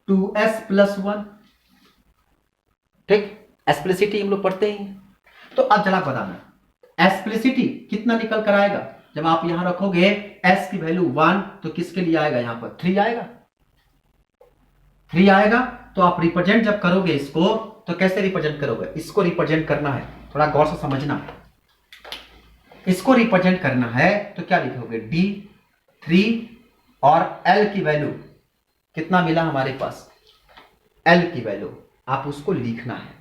S1: 2S प्लस 1, ठीक, एक्सप्लिसिटी हम लोग पढ़ते ही। तो अब चला बताना, एक्सप्लिसिटी कितना निकल कर आएगा, जब आप यहां रखोगे S की वैल्यू 1, तो किसके लिए आएगा, यहां पर 3 आएगा, 3 आएगा। तो आप रिप्रेजेंट जब करोगे इसको, तो कैसे रिप्रेजेंट करोगे, इसको रिप्रेजेंट करना है, थोड़ा गौर से समझना, इसको रिप्रेजेंट करना है तो क्या लिखोगे, D 3 और L की वैल्यू कितना मिला हमारे पास, L की वैल्यू आप उसको लिखना है,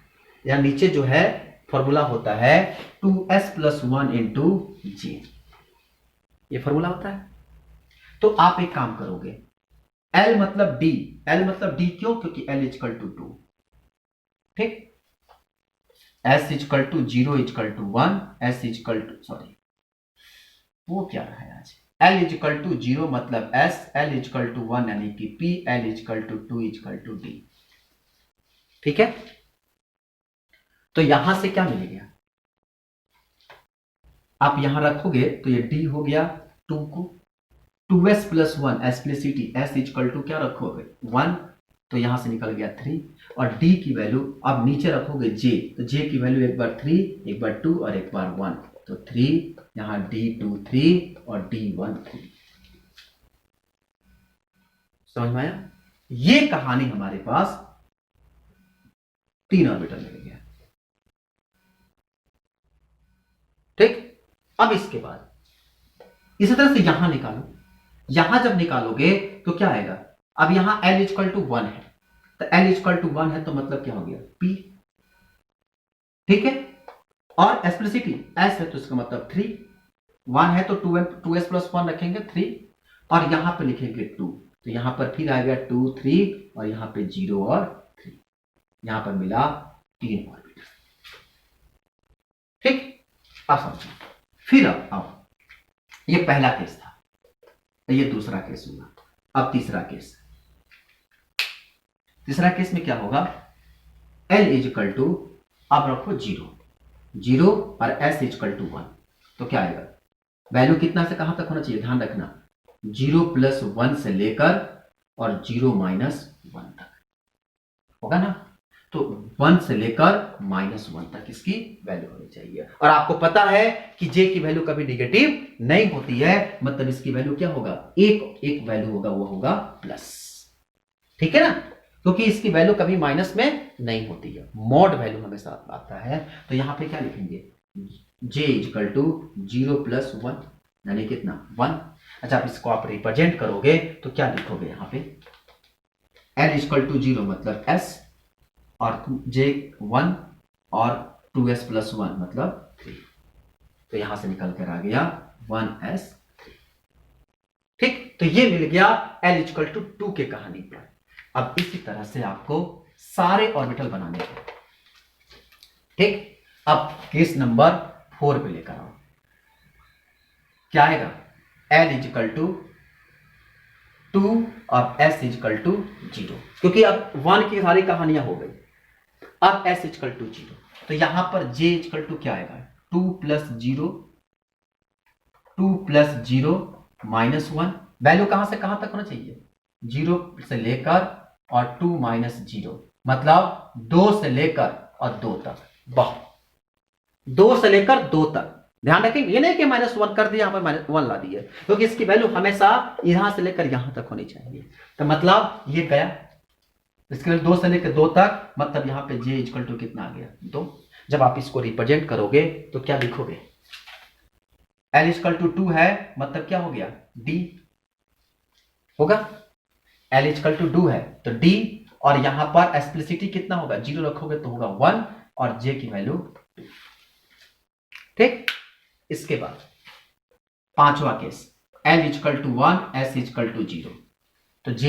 S1: या नीचे जो है फॉर्मूला होता है 2S प्लस 1 इंटू J, ये फॉर्मूला होता है। तो आप एक काम करोगे, L मतलब D, L मतलब D क्यों, क्योंकि L इजकल टू 2, ठीक, S equal to 0 equal to 1, S equal to, sorry वो क्या रहा है आज, L इजकल टू 0 मतलब S, L इजकल टू 1 यानी कि P, L equal to 2 equal to D, ठीक है। तो यहां से क्या मिल गया, आप यहां रखोगे तो ये D हो गया 2 को, 2S plus 1 explicitly, S equal to क्या रखोगे 1, तो यहां से निकल गया 3, और D की वैल्यू अब नीचे रखोगे J, तो J की वैल्यू एक बार 3, एक बार 2 और एक बार 1, तो 3, यहां D2 3 और D1 3। समझ में आया, ये कहानी हमारे पास 3 ऑर्बिटल मिल गया, ठीक। अब इसके बाद इसी तरह से यहां निकालो, यहां जब निकालोगे तो क्या आएगा, अब यहां L इजकल टू 1 है, तो L इजकल टू 1 है तो मतलब क्या हो गया P, ठीक है, और एक्सप्लिसिटी S है तो इसका मतलब 3, 1 है तो 2S प्लस 1 रखेंगे 3, और यहां पे लिखेंगे 2, तो यहां पर फिर आएगा 2 3, और यहां पे 0 और 3, यहां पर मिला 3 ऑर्बिटल, ठीक। अब समझो, फिर अब ये पहला केस था, ये दूसरा केस हुआ, अब तीसरा केस, तीसरा केस में क्या होगा, L इजकल टू, अब रखो 0 0 और S इजकल टू 1, तो क्या आएगा, वैल्यू कितना से कहां तक होना चाहिए, ध्यान रखना 0 प्लस 1 से लेकर और 0 माइनस 1 तक होगा ना, तो 1 से लेकर -1 तक इसकी वैल्यू होनी चाहिए। और आपको पता है कि J की वैल्यू कभी निगेटिव नहीं होती है, मतलब इसकी वैल्यू क्या होगा, एक वैल्यू होगा, वो होगा प्लस, ठीक है ना, क्योंकि इसकी वैल्यू कभी माइनस में नहीं होती है, मॉड वैल्यू हमेशा आता है। तो यहां पे क्या लिखेंगे, J इजकल टू 0 प्लस 1 यानी कितना 1। अच्छा, आप इसको आप रिप्रेजेंट करोगे तो क्या लिखोगे, यहां पे L इजकल टू 0 मतलब S, और J 1 और 2S प्लस 1 मतलब 3, तो यहां से निकल कर आ गया 1S, ठीक। तो ये मिल गया L इजकल टू 2 के कहानी पर। अब इसी तरह से आपको सारे ऑर्बिटल बनाने हैं, ठीक। अब केस नंबर 4 पे लेकर आओ, क्या आएगा, L इजकल टू 2 और S इजकल टू 0, क्योंकि अब 1 की सारी कहानियां हो गई, अब S इजकल टू 0, तो यहां पर J इजकल टू क्या आएगा 2 + 0, 2 + 0 -1। वैल्यू कहां से कहां तक होना चाहिए? 0 से लेकर और 2 - 0, मतलब 2 से लेकर और 2 तक। वाह, 2 से लेकर 2 तक। ध्यान रखें, ये नहीं कि -1 कर दिया, यहां पर -1 ला दिए, क्योंकि इसकी वैल्यू हमेशा यहां से लेकर यहां तक होनी चाहिए। तो मतलब ये गया, इसके लिए 2 से लेकर 2 तक, मतलब यहां पे j = कितना आ गया? 2। जब आप इसको रिप्रेजेंट करोगे तो क्या लिखोगे? L = 2 है, मतलब क्या हो गया? D होगा। L = 2 है तो D, और यहां पर एक्सप्लिसिटी कितना होगा? 0 रखोगे तो होगा 1, और J की वैल्यू 2। ठीक। इसके बाद पांचवा केस, L = 1, S = 0। तो J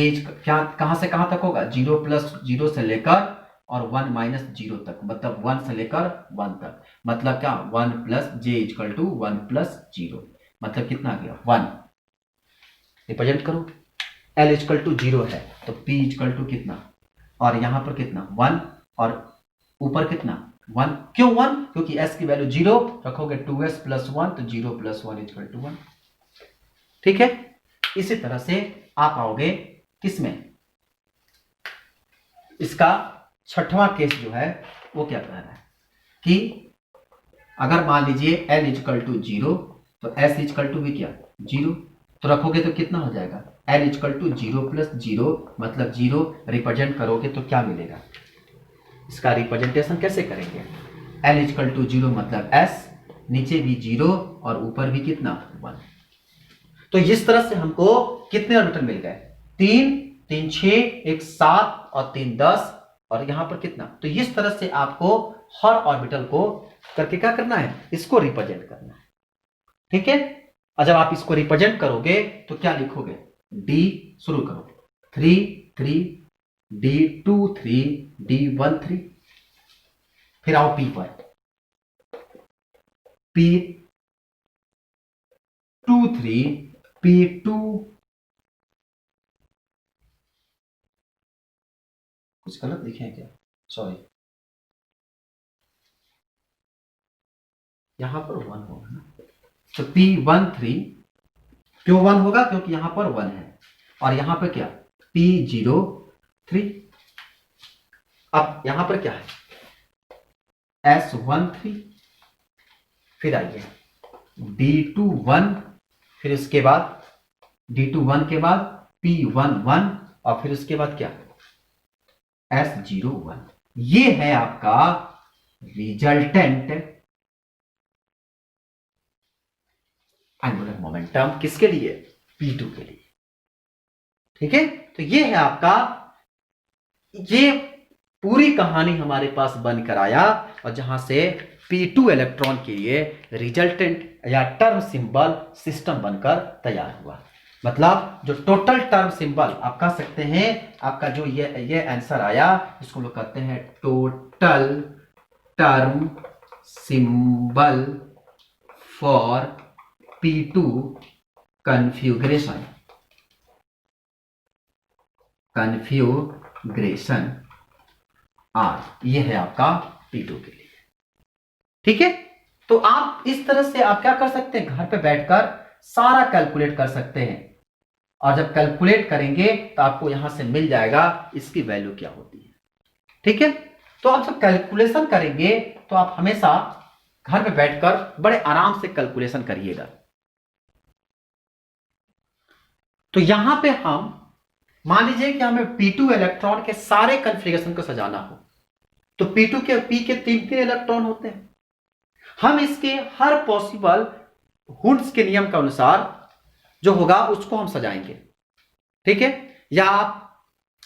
S1: क्या कहां से कहां तक होगा? 0 + 0 से लेकर और 1 - 0 तक, मतलब 1 से लेकर 1 तक, मतलब क्या? 1 + J = 1 + 0, मतलब कितना आ गया? 1। रिप्रेजेंट करो। L = 0 है तो P = कितना? और यहां पर कितना? 1, और ऊपर कितना? 1। क्यों 1? क्योंकि S की वैल्यू 0 रखोगे, 2S + 1, तो 0 + 1 = 1। ठीक है। इसी तरह से आप आओगे किसमें? इसका छठवां केस जो है वो क्या कह रहा है कि अगर मान लीजिए L = 0 तो S = भी क्या? 0। तो रखोगे तो कितना हो जाएगा? L = 0 + 0, मतलब 0 रिप्रेजेंट करोगे तो क्या मिलेगा? इसका रिप्रेजेंटेशन कैसे करेंगे? L = 0 मतलब S, नीचे भी 0 और ऊपर भी कितना? 1। तो इस तरह से हमको कितने ऑर्बिटल मिल गए? 3, 3 6, 1 7 और 3 10, और यहां पर कितना? तो इस तरह से आपको हर ऑर्बिटल को करके क्या करना है? इसको रिप्रेजेंट करना है। ठीक है। और जब आप इसको रिप्रेजेंट करोगे तो क्या लिखोगे? D, शुरू करो, 3 3, D2 3, D1 3। फिर आओ P पर, P2 3, P2, कुछ गलत लिखे हैं क्या? सॉरी, यहां पर 1 होगा ना, तो P1 3। क्यों 1 होगा? क्योंकि यहां पर 1 है, और यहां पर क्या? P0 3। अब यहां पर क्या है? S1 3। फिर आइए D2 1, फिर इसके बाद D2 1 के बाद P1 1, और फिर उसके बाद क्या? S0 1। ये है आपका रिजल्टेंट एंगुलर मोमेंटम। किसके लिए? P2 के लिए। ठीक है। तो ये है आपका, ये पूरी कहानी हमारे पास बनकर आया, और जहां से P2 इलेक्ट्रॉन के लिए रिजल्टेंट या टर्म सिंबल सिस्टम बनकर तैयार हुआ। मतलब जो टोटल टर्म सिंबल आप कह सकते हैं, आपका जो ये आंसर आया, इसको लोग कहते हैं total term symbol for P2 configuration R। ये है आपका P2 के लिए। ठीक है। तो आप इस तरह से आप क्या कर सकते हैं? घर पे बैठकर सारा कैलकुलेट कर सकते हैं, और जब कैलकुलेट करेंगे तो आपको यहां से मिल जाएगा इसकी वैल्यू क्या होती है। ठीक है। तो आप जब कैलकुलेशन करेंगे तो आप हमेशा घर पे बैठकर बड़े आराम से कैलकुलेशन करिएगा। तो यहां पे हम मान लीजिए कि हमें P2 इलेक्ट्रॉन के सारे कॉन्फ़िगरेशन को सजाना हो, तो P2 के P के 3 इलेक्ट्रॉन होते हैं। हम इसके हर पॉसिबल हुड्स के नियम के अनुसार जो होगा उसको हम सजाएंगे। ठीक है। या आप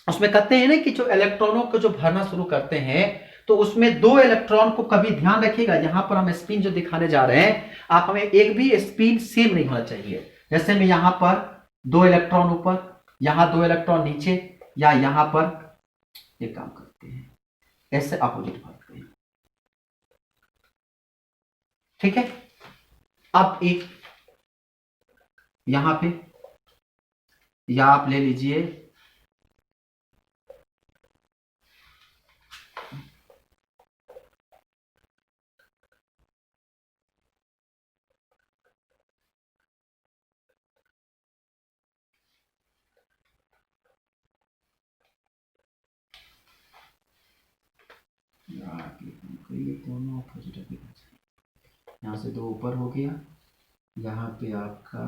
S1: उसमें कहते हैं ना कि जो इलेक्ट्रॉनों को जो भरना शुरू करते हैं, तो उसमें 2 इलेक्ट्रॉन को कभी ध्यान रखिएगा, यहां पर हम स्पिन जो दिखाने जा रहे हैं, आप हमें एक भी स्पिन सेम नहीं होना चाहिए। जैसे मैं यहां पर 2 इलेक्ट्रॉन ऊपर, यहां 2 इलेक्ट्रॉन नीचे, या यहां पर एक काम करते हैं, ऐसे अपोजिट भरते हैं। ठीक है। अब एक यहां पे, या आप ले लीजिए तो ये दोनों ऑपोजिट है। यहाँ से 2 ऊपर हो गया, यहाँ पे आपका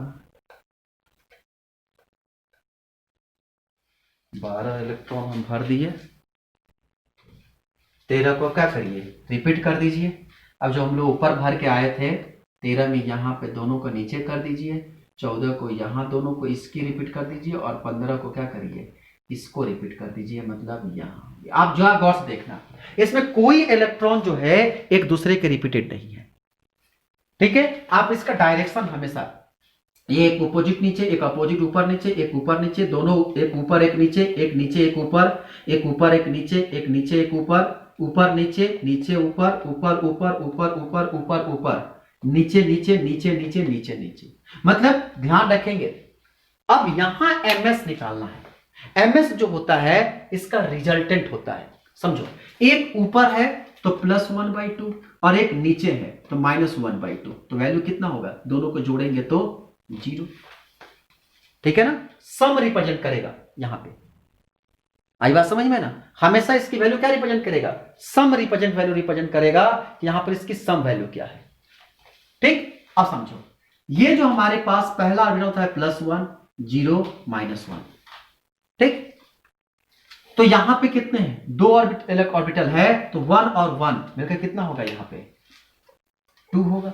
S1: 12 इलेक्ट्रॉन हम भर दिए। 13 को क्या करिए, रिपीट कर दीजिए। अब जो हम लोग ऊपर भर के आए थे 13 में यहाँ पे दोनों को नीचे कर दीजिए, 14 को यहाँ दोनों को इसकी रिपीट कर दीजिए और 15 को क्या करिए, इसको रिपीट कर दीजिए। मतलब यहाँ आप जो गौर से देखना, इसमें कोई इलेक्ट्रॉन जो है एक दूसरे के रिपीटेड नहीं है, ठीक है। आप इसका डायरेक्शन हमेशा, ये एक अपोजिट नीचे, एक अपोजिट ऊपर नीचे, एक ऊपर नीचे, दोनों एक ऊपर एक नीचे, एक नीचे एक ऊपर, एक ऊपर एक नीचे, एक नीचे एक ऊपर, ऊपर नीचे, नीचे ऊपर, ऊपर ऊपर, ऊपर ऊपर, ऊपर ऊपर, नीचे नीचे, नीचे नीचे, नीचे नीचे। मतलब ध्यान रखेंगे, अब यहां एमएस निकालना है। एमएस जो होता है इसका रिजल्टेंट होता है, समझो। एक ऊपर है तो +1/2 और एक नीचे है तो -1/2, तो वैल्यू कितना होगा, दोनों को जोड़ेंगे तो 0, ठीक है ना। सम रिप्रेजेंट करेगा यहां पे, आई बात समझ में ना। हमेशा इसकी वैल्यू क्या रिप्रेजेंट करेगा, सम रिप्रेजेंट वैल्यू रिप्रेजेंट करेगा कि यहां पर इसकी सम वैल्यू क्या है, ठीक। अब समझो, ये जो हमारे पास पहला ऑर्बिटल होता है +1 0 -1, ठीक। तो यहां पे कितने हैं, 2 ऑर्बिटल है तो 1 और 1 मिलकर कितना होगा, यहां पे 2 होगा।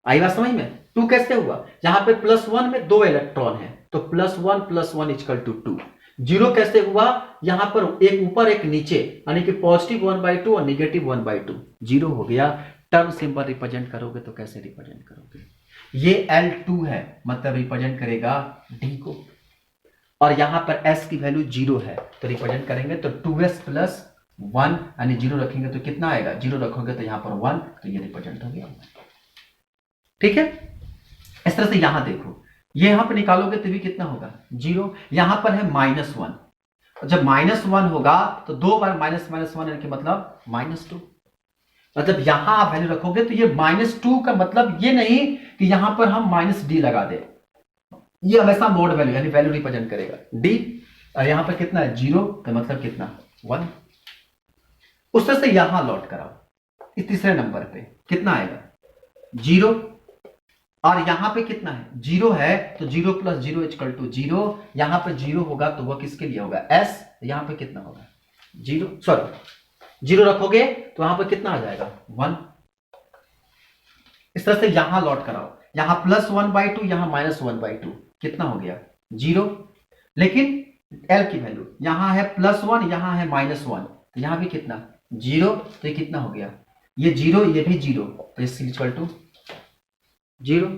S1: आई बात समझ में। 2 कैसे हुआ, यहां पे +1 में 2 इलेक्ट्रॉन है तो +1 + 1 = 2। 0 कैसे हुआ, यहां पर एक ऊपर एक नीचे, यानी कि +1/2 और -1/2, 0 हो गया। टर्म सिंबल रिप्रेजेंट करोगे तो कैसे रिप्रेजेंट करोगे, ये L2 है, मतलब रिप्रेजेंट करेगा D को, और यहां पर S की वैल्यू 0 है तो रिप्रेजेंट करेंगे तो 2S + 1, यानी 0 रखेंगे तो कितना आएगा, 0 रखोगे तो यहां पर 1, तो ये रिप्रेजेंट हो गया, ठीक है। इस तरह से यहां देखो, ये यहां पर निकालोगे तो भी कितना होगा, 0। यहां पर है -1, जब -1 होगा तो 2 बार -1 के मतलब -2, मतलब यहां आप वैल्यू रखोगे तो ये -2 का मतलब ये नहीं कि यहां पर हम -D लगा दे, ये हमेशा मोड वैल्यू यानी वैल्यू रिप्रेजेंट करेगा D, और यहां पर कितना है 0 का मतलब कितना 1। उस तरह से यहां लॉट कराओ, इस तीसरे नंबर पे कितना आएगा 0, और यहां पे कितना है 0 है तो 0 + 0 = 0, यहां पे 0 होगा तो वह किसके लिए होगा S, यहां पे कितना होगा 0, सॉरी 0 रखोगे तो वहां पर कितना आ जाएगा 1। इस तरह से यहां लॉट कराओ, यहां +1/2 यहां -1/2, कितना हो गया 0, लेकिन L की वैल्यू यहां है +1 यहां है -1, तो यहां भी कितना 0, तो ये कितना हो गया, ये 0 ये भी 0, तो इसके = 0,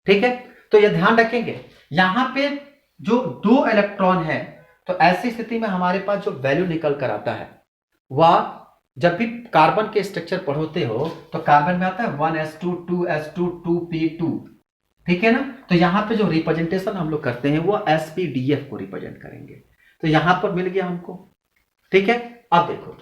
S1: ठीक है। तो ये ध्यान रखेंगे, यहां पे जो 2 इलेक्ट्रॉन है तो ऐसी स्थिति में हमारे पास जो वैल्यू निकल कर आता है वह, जब भी कार्बन के स्ट्रक्चर पढ़ोते हो तो कार्बन में आता है 1s2 2s2 2p2, ठीक है ना। तो यहां पे जो रिप्रेजेंटेशन हम लोग करते हैं वो sp-df को रिप्रेजेंट करेंगे, तो यहां पर मिल गया हमको, ठीक है। अब देखो,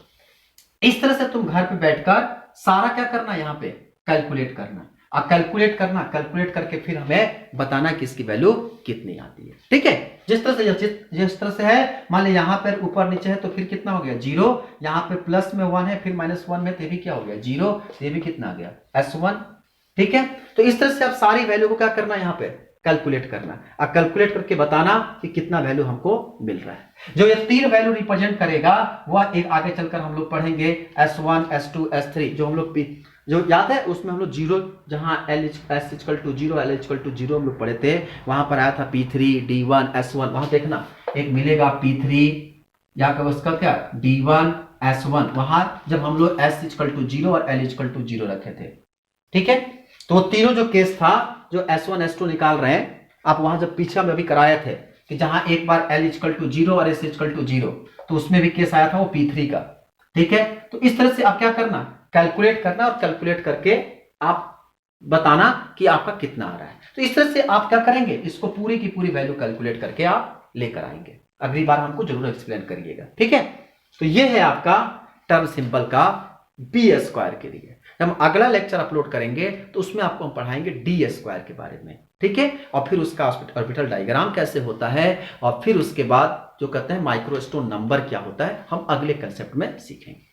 S1: इस तरह से तुम घर पे बैठकर सारा क्या करना, यहां पे कैलकुलेट करना, अब कैलकुलेट करना, कैलकुलेट करके फिर हमें बताना कि इसकी वैल्यू कितनी आती है, ठीक है। जिस तरह से है, मान लीजिए यहां पर ऊपर नीचे है तो फिर कितना हो गया 0, यहां पे प्लस में 1 है फिर -1 में, तो भी क्या हो गया 0, ये भी कितना आ गया S1, ठीक है। तो इस तरह से आप सारी वैल्यू को क्या करना, यहां पे कैलकुलेट करना, अब कैलकुलेट करके बताना कि कितना वैल्यू हमको मिल रहा है। जो ये 3 वैल्यू रिप्रेजेंट करेगा वह एक आगे चलकर हम लोग पढ़ेंगे S1 S2 S3, जो हम लोग जो याद है उसमें हम लोग 0 जहां S = 0 L = 0 हम लोग पढ़े थे, वहां पर आया था P3 D1 S1, वहां देखना एक मिलेगा P3 या उसका क्या D1 S1, वहां जब हम लोग S = 0 और L = 0 रखे थे, ठीक है। तो तीनों जो केस था, जो S1 S2 निकाल रहे हैं आप, वहां जब पीछे में भी कराए थे कि जहां एक बार L = 0 और S = 0, तो उसमें भी केस आया था वो P3 का, ठीक है। तो इस तरह से आप क्या करना, कैलकुलेट करना, और कैलकुलेट करके आप बताना कि आपका कितना आ रहा है। तो इस तरह से आप क्या करेंगे, इसको पूरी की पूरी वैल्यू कैलकुलेट करके आप लेकर आएंगे, अगली बार हमको जरूर एक्सप्लेन करिएगा, ठीक है। तो ये है आपका टर्म सिंबल का B² के लिए। जब हम अगला लेक्चर अपलोड करेंगे तो उसमें आपको हम पढ़ाएंगे D² के बारे में, ठीक है, और फिर उसका ऑर्बिटल डायग्राम कैसे होता है, और फिर उसके बाद जो कहते हैं माइक्रोस्टोन नंबर क्या होता है, हम अगले कंसेप्ट में सीखेंगे।